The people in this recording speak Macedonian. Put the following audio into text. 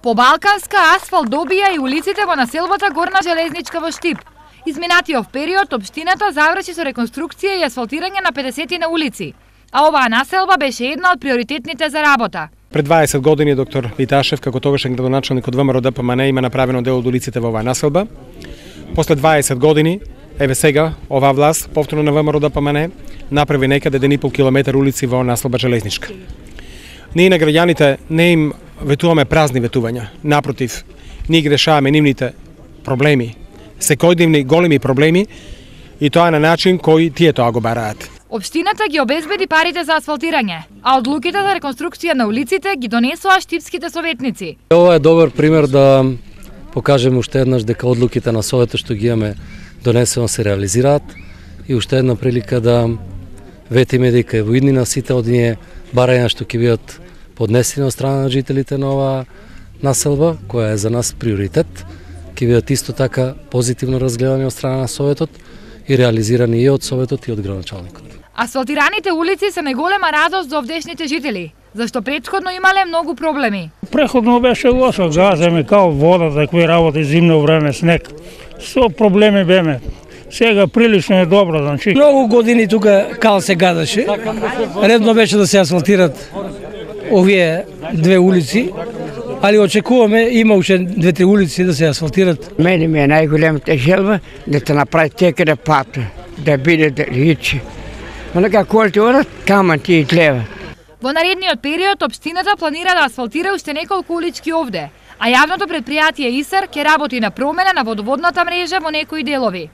По Балканска асфалт добија и улиците во населбата Горна Железничка во Штип. Изминатиот период општината заврши со реконструкција и асфалтирање на 50 на улици, а оваа населба беше една од приоритетните за работа. Пред 20 години доктор Виташев, како тогашен градоначалник од ВМРО ДПМН, има направено дел од улиците во оваа населба. После 20 години, еве сега, оваа власт, повторно на ВМРО ДПМН, направи некаде 1,5 километар улици во населба Железничка. Ние на граѓаните не им ветуваме празни ветувања. Напротив, ние ги решаваме нивните проблеми, секојдневни големи проблеми, и тоа на начин кој тие тоа го бараат. Општината ги обезбеди парите за асфалтирање, а одлуките за реконструкција на улиците ги донесоа штипските советници. Ова е добар пример да покажеме уште еднаш дека одлуките на Советот што ги имаме донесено се реализираат и уште една прилика да ветиме дека во иднина сите од ние барања што ќе бидат поднесени од страна на жителите на оваа населба, која е за нас приоритет, ќе бидат исто така позитивно разгледани од страна на Советот и реализирани и од Советот и од градоначалникот. Асфалтираните улици се најголема радост за овдешните жители, зашто претходно имале многу проблеми. Преходно беше лошо, газеме као вода, такви работи, зимно време, снег. Со проблеми беме. Сега прилично е добро, значи. Многу години тука кал се гадаше. Редно беше да се асфалтират овие две улици, али очекуваме, има уште 2-3 улици да се асфалтират. Мене ми е најголемата желба да се направи текаде пат, да биде да личи. Онака колите орат, камати и тлева. Во наредниот период општината планира да асфалтира уште неколку улички овде, а јавното претпријатие ИСЕР ќе работи на промена на водоводната мрежа во некои делови.